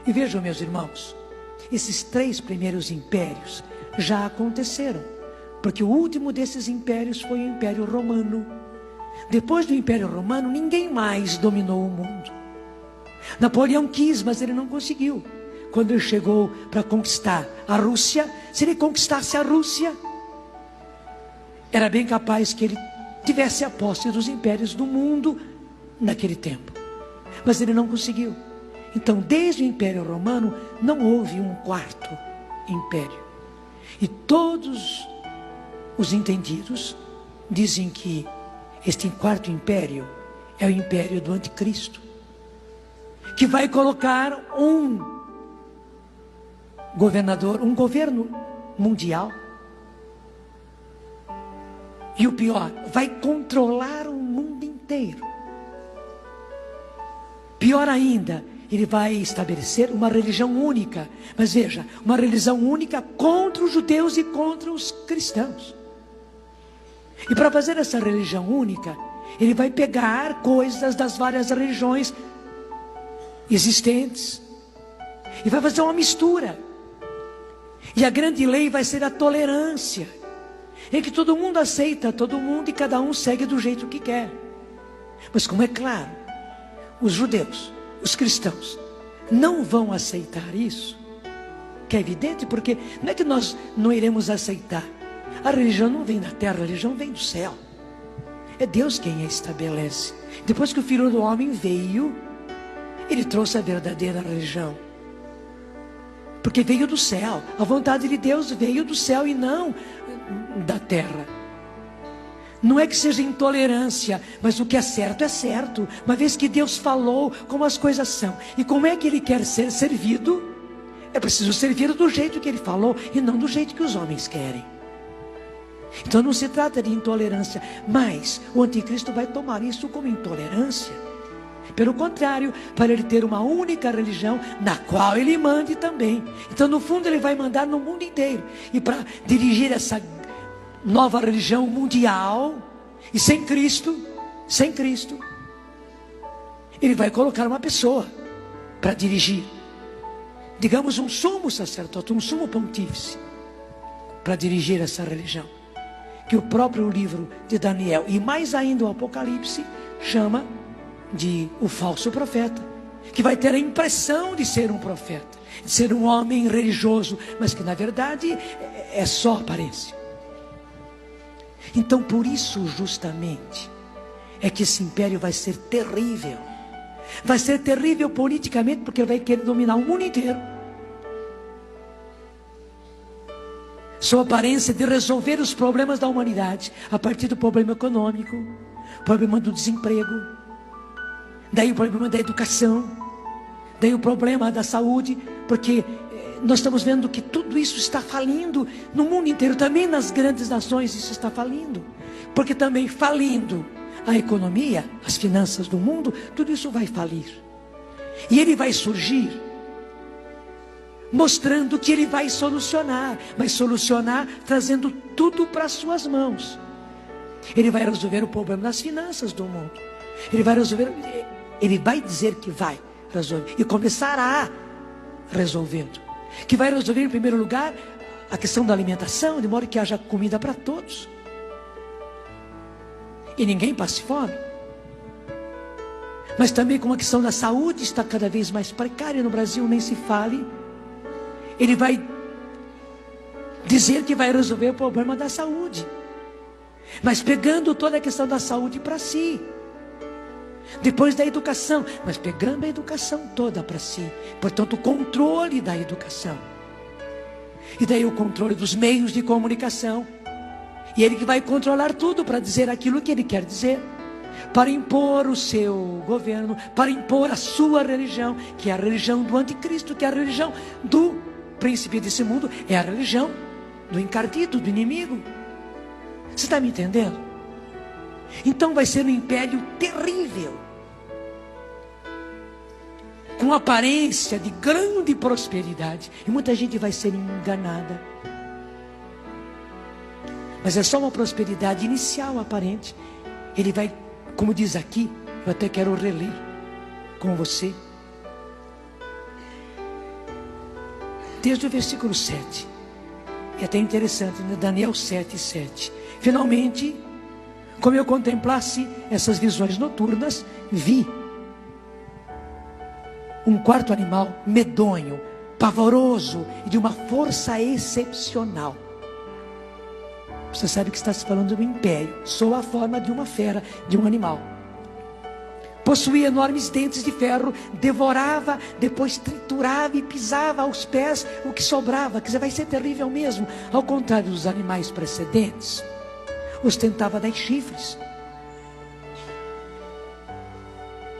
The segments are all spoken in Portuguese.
E vejam, meus irmãos, esses 3 primeiros impérios já aconteceram, porque o último desses impérios foi o Império Romano. Depois do Império Romano, ninguém mais dominou o mundo. Napoleão quis, mas ele não conseguiu. Quando ele chegou para conquistar a Rússia, se ele conquistasse a Rússia, era bem capaz que ele tivesse a posse dos impérios do mundo naquele tempo. Mas ele não conseguiu. Então, desde o Império Romano, não houve um 4º império. E todos os entendidos dizem que este 4º império é o império do anticristo, que vai colocar um governador, um governo mundial. E o pior, vai controlar o mundo inteiro. Pior ainda, ele vai estabelecer uma religião única. Mas veja, uma religião única contra os judeus e contra os cristãos. E para fazer essa religião única, ele vai pegar coisas das várias religiões existentes e vai fazer uma mistura. E a grande lei vai ser a tolerância, em que todo mundo aceita todo mundo e cada um segue do jeito que quer. Mas como é claro, os judeus, os cristãos não vão aceitar isso, que é evidente, porque não é que nós não iremos aceitar. A religião não vem da terra, a religião vem do céu. É Deus quem a estabelece. Depois que o Filho do Homem veio, ele trouxe a verdadeira religião, porque veio do céu. A vontade de Deus veio do céu e não da terra. Não é que seja intolerância, mas o que é certo, uma vez que Deus falou como as coisas são. E como é que Ele quer ser servido? É preciso servir do jeito que Ele falou e não do jeito que os homens querem. Então não se trata de intolerância, mas o anticristo vai tomar isso como intolerância. Pelo contrário, para ele ter uma única religião, na qual ele mande também. Então no fundo ele vai mandar no mundo inteiro. E para dirigir essa nova religião mundial, e sem Cristo, ele vai colocar uma pessoa para dirigir. Digamos um sumo sacerdote, um sumo pontífice, para dirigir essa religião. Que o próprio livro de Daniel, e mais ainda o Apocalipse, chama de o falso profeta, que vai ter a impressão de ser um profeta, de ser um homem religioso, mas que na verdade é só aparência. Então por isso justamente é que esse império vai ser terrível. Vai ser terrível politicamente, porque ele vai querer dominar o mundo inteiro. Sua aparência de resolver os problemas da humanidade, a partir do problema econômico, problema do desemprego, daí o problema da educação, daí o problema da saúde, porque nós estamos vendo que tudo isso está falindo no mundo inteiro, também nas grandes nações isso está falindo, porque também falindo a economia, as finanças do mundo, tudo isso vai falir. E ele vai surgir mostrando que ele vai solucionar, mas solucionar trazendo tudo para as suas mãos. Ele vai resolver o problema das finanças do mundo. Ele vai resolver, ele vai dizer que vai resolver e começará resolvendo. Que vai resolver em primeiro lugar a questão da alimentação, de modo que haja comida para todos e ninguém passe fome. Mas também como a questão da saúde está cada vez mais precária no Brasil, nem se fale. Ele vai dizer que vai resolver o problema da saúde, mas pegando toda a questão da saúde para si. Depois da educação, mas pegando a educação toda para si. Portanto, o controle da educação. E daí o controle dos meios de comunicação. E ele que vai controlar tudo para dizer aquilo que ele quer dizer, para impor o seu governo, para impor a sua religião, que é a religião do anticristo, que é a religião do príncipe desse mundo, é a religião do encardido, do inimigo. Você está me entendendo? Então vai ser um império terrível, com aparência de grande prosperidade, e muita gente vai ser enganada. Mas é só uma prosperidade inicial aparente. Ele vai, como diz aqui, eu até quero reler com você. desde o versículo 7. É até interessante, né? Daniel 7:7. Finalmente, como eu contemplasse essas visões noturnas, vi um quarto animal medonho, pavoroso e de uma força excepcional. Você sabe que está se falando do império, sob a forma de uma fera, de um animal. Possuía enormes dentes de ferro, devorava, depois triturava e pisava aos pés o que sobrava. Quer dizer, vai ser terrível mesmo. Ao contrário dos animais precedentes, ostentava 10 chifres.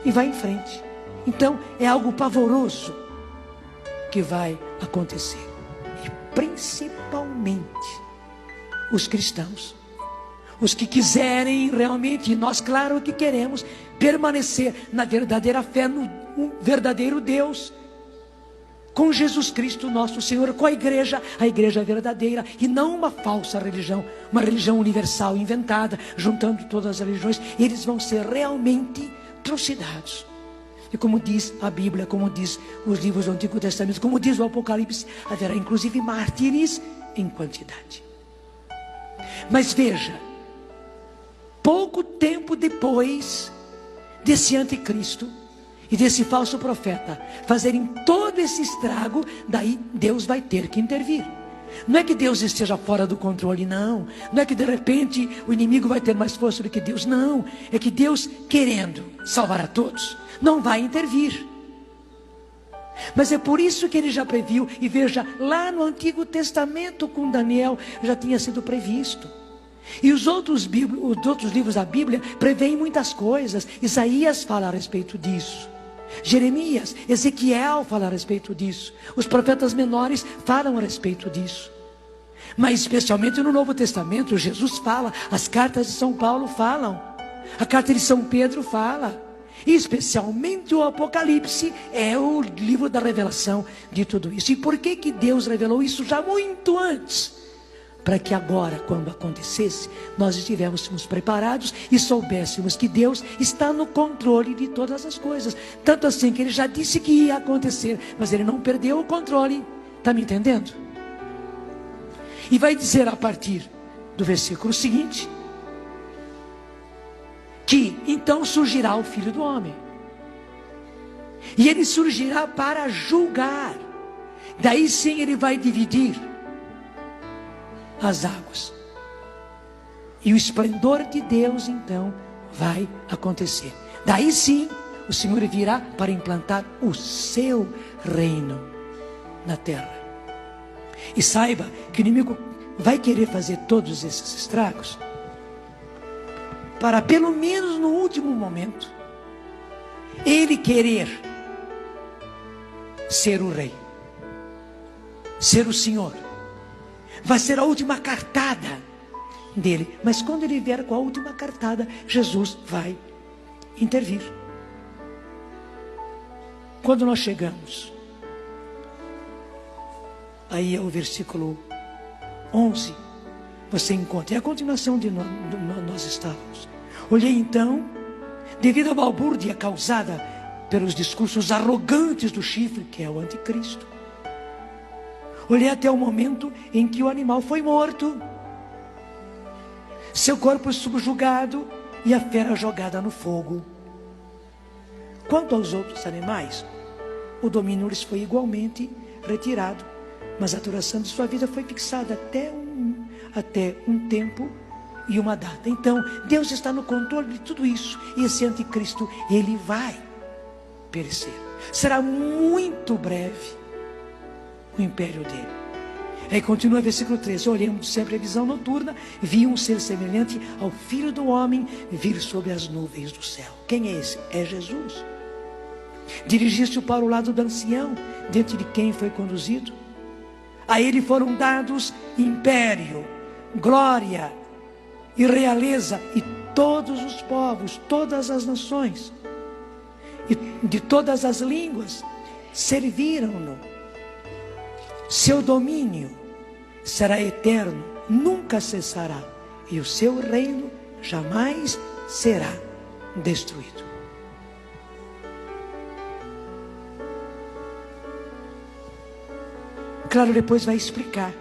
E vai em frente. Então, é algo pavoroso que vai acontecer. E principalmente os cristãos, os que quiserem realmente, e nós claro que queremos, permanecer na verdadeira fé, no verdadeiro Deus, com Jesus Cristo nosso Senhor, com a igreja verdadeira, e não uma falsa religião, uma religião universal inventada, juntando todas as religiões. Eles vão ser realmente trucidados. E como diz a Bíblia, como diz os livros do Antigo Testamento, como diz o Apocalipse, haverá inclusive mártires em quantidade. Mas veja, pouco tempo depois desse anticristo e desse falso profeta fazerem todo esse estrago, daí Deus vai ter que intervir. Não é que Deus esteja fora do controle, não. Não é que de repente o inimigo vai ter mais força do que Deus, não. É que Deus, querendo salvar a todos, não vai intervir. Mas é por isso que ele já previu. E veja, lá no Antigo Testamento com Daniel já tinha sido previsto. E os outros livros da Bíblia preveem muitas coisas. Isaías fala a respeito disso, Jeremias, Ezequiel fala a respeito disso, os profetas menores falam a respeito disso. Mas especialmente no Novo Testamento, Jesus fala, as cartas de São Paulo falam, a carta de São Pedro fala, e especialmente o Apocalipse é o livro da revelação de tudo isso. E por que Deus revelou isso já muito antes? Para que agora, quando acontecesse, nós estivéssemos preparados e soubéssemos que Deus está no controle de todas as coisas. Tanto assim que Ele já disse que ia acontecer, mas Ele não perdeu o controle. Está me entendendo? E vai dizer a partir do versículo seguinte, que então surgirá o Filho do Homem. E Ele surgirá para julgar. Daí sim Ele vai dividir as águas. E o esplendor de Deus então vai acontecer. Daí sim o Senhor virá para implantar o seu reino na terra. E saiba que o inimigo vai querer fazer todos esses estragos para, pelo menos no último momento, ele querer ser o rei, ser o Senhor. Vai ser a última cartada dele. Mas quando ele vier com a última cartada, Jesus vai intervir. Quando nós chegamos, aí é o versículo 11, você encontra, é a continuação de nós estávamos. Olhei então, devido à balbúrdia causada pelos discursos arrogantes do chifre, que é o anticristo, olhei até o momento em que o animal foi morto, seu corpo subjugado e a fera jogada no fogo. Quanto aos outros animais, o domínio lhes foi igualmente retirado, mas a duração de sua vida foi fixada até um tempo e uma data. Então, Deus está no controle de tudo isso, e esse anticristo, ele vai perecer. Será muito breve o império dele. Aí continua o versículo 13. Olhando sempre a visão noturna, vi um ser semelhante ao Filho do Homem vir sobre as nuvens do céu. Quem é esse? É Jesus. Dirigiu-se para o lado do ancião, diante de quem foi conduzido. A ele foram dados império, glória e realeza, e todos os povos, todas as nações e de todas as línguas serviram-no. Seu domínio será eterno, nunca cessará, e o seu reino jamais será destruído. Claro, depois vai explicar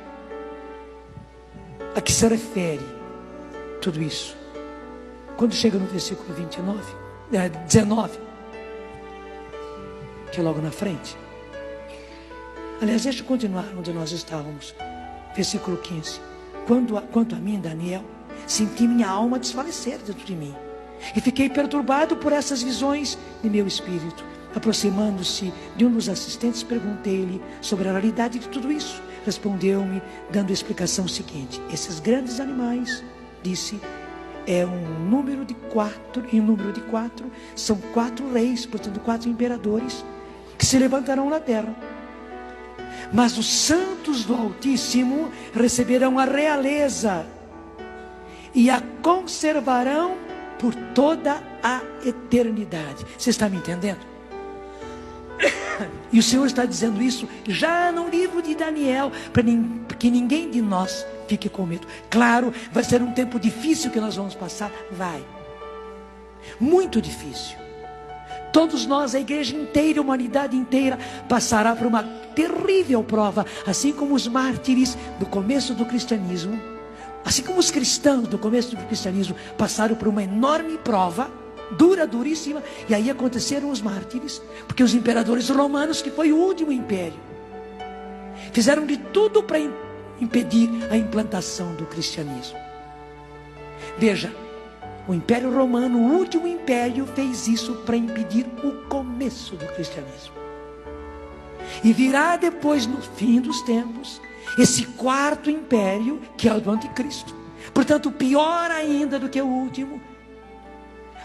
a que se refere tudo isso. Quando chega no versículo 19, que é logo na frente. Aliás, deixa eu continuar onde nós estávamos. Versículo 15. Quanto a mim, Daniel, senti minha alma desfalecer dentro de mim, e fiquei perturbado por essas visões de meu espírito. Aproximando-se de um dos assistentes, perguntei-lhe sobre a realidade de tudo isso. Respondeu-me, dando a explicação seguinte: esses grandes animais, disse, é um número de 4, em número de 4, são 4 reis, portanto 4 imperadores, que se levantarão na terra. Mas os santos do Altíssimo receberão a realeza e a conservarão por toda a eternidade. Você está me entendendo? E o Senhor está dizendo isso já no livro de Daniel, para que ninguém de nós fique com medo. Claro, vai ser um tempo difícil que nós vamos passar, vai. Muito difícil. Todos nós, a igreja inteira, a humanidade inteira, passará por uma terrível prova, assim como os mártires do começo do cristianismo, assim como os cristãos do começo do cristianismo passaram por uma enorme prova, dura, duríssima, e aí aconteceram os mártires, porque os imperadores romanos, que foi o último império, fizeram de tudo para impedir a implantação do cristianismo. Veja, o Império Romano, o último império, fez isso para impedir o começo do cristianismo. E virá depois, no fim dos tempos, esse quarto império, que é o do anticristo. Portanto, pior ainda do que o último,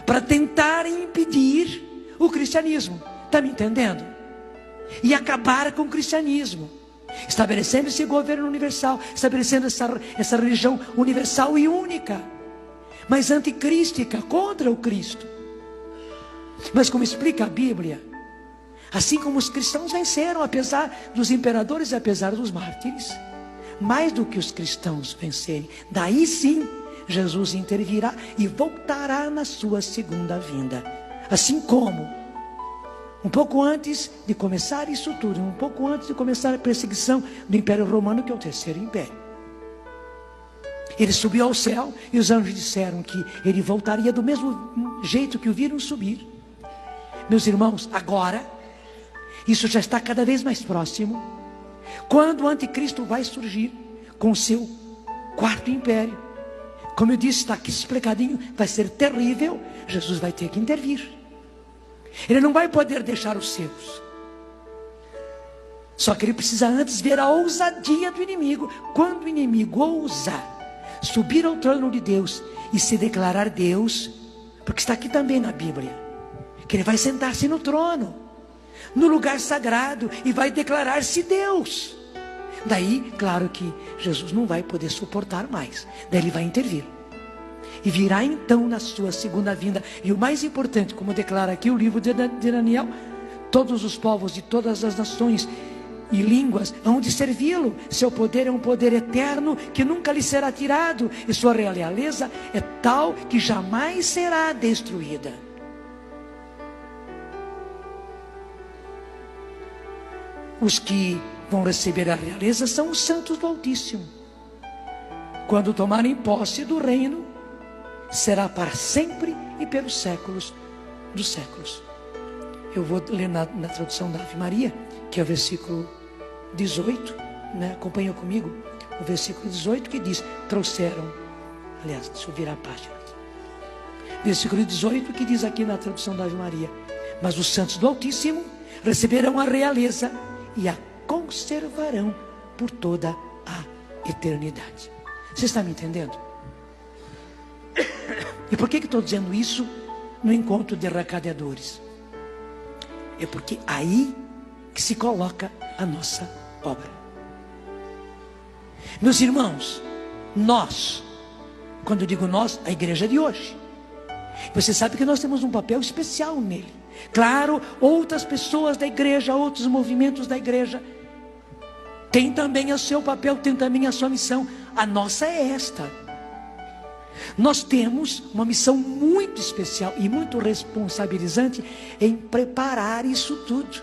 para tentar impedir o cristianismo. Está me entendendo? E acabar com o cristianismo, estabelecendo esse governo universal, estabelecendo essa religião universal e única, mas anticrística, contra o Cristo. Mas como explica a Bíblia, assim como os cristãos venceram, apesar dos imperadores e apesar dos mártires, mais do que os cristãos vencerem, daí sim Jesus intervirá e voltará na sua segunda vinda. Assim como, um pouco antes de começar isso tudo, um pouco antes de começar a perseguição do Império Romano, que é o terceiro império, ele subiu ao céu e os anjos disseram que ele voltaria do mesmo jeito que o viram subir. Meus irmãos, agora, isso já está cada vez mais próximo, quando o anticristo vai surgir com o seu quarto império. Como eu disse, está aqui explicadinho, vai ser terrível. Jesus vai ter que intervir. Ele não vai poder deixar os seus. Só que ele precisa antes ver a ousadia do inimigo. Quando o inimigo ousar subir ao trono de Deus e se declarar Deus, porque está aqui também na Bíblia, que ele vai sentar-se no trono, no lugar sagrado, e vai declarar-se Deus. Daí, claro que Jesus não vai poder suportar mais. Daí ele vai intervir. E virá então na sua segunda vinda. E o mais importante, como declara aqui o livro de Daniel, todos os povos de todas as nações e línguas hão de servi-lo. Seu poder é um poder eterno que nunca lhe será tirado, e sua realeza é tal que jamais será destruída. Os que vão receber a realeza são os santos do Altíssimo. Quando tomarem posse do reino, será para sempre e pelos séculos dos séculos. Eu vou ler na tradução da Ave Maria, que é o versículo 18, né? Acompanha comigo o versículo 18, que diz: trouxeram, aliás, deixa eu virar a página, versículo 18, que diz aqui na tradução da Ave Maria: mas os santos do Altíssimo receberão a realeza e a conservarão por toda a eternidade. Você está me entendendo? E por que estou dizendo isso no encontro de arracadeadores? É porque aí que se coloca a nossa obra. Meus irmãos, nós, quando eu digo nós, a igreja de hoje, você sabe que nós temos um papel especial nele. Claro, outras pessoas da igreja, outros movimentos da igreja tem também o seu papel, tem também a sua missão. A nossa é esta. Nós temos uma missão muito especial e muito responsabilizante em preparar isso tudo.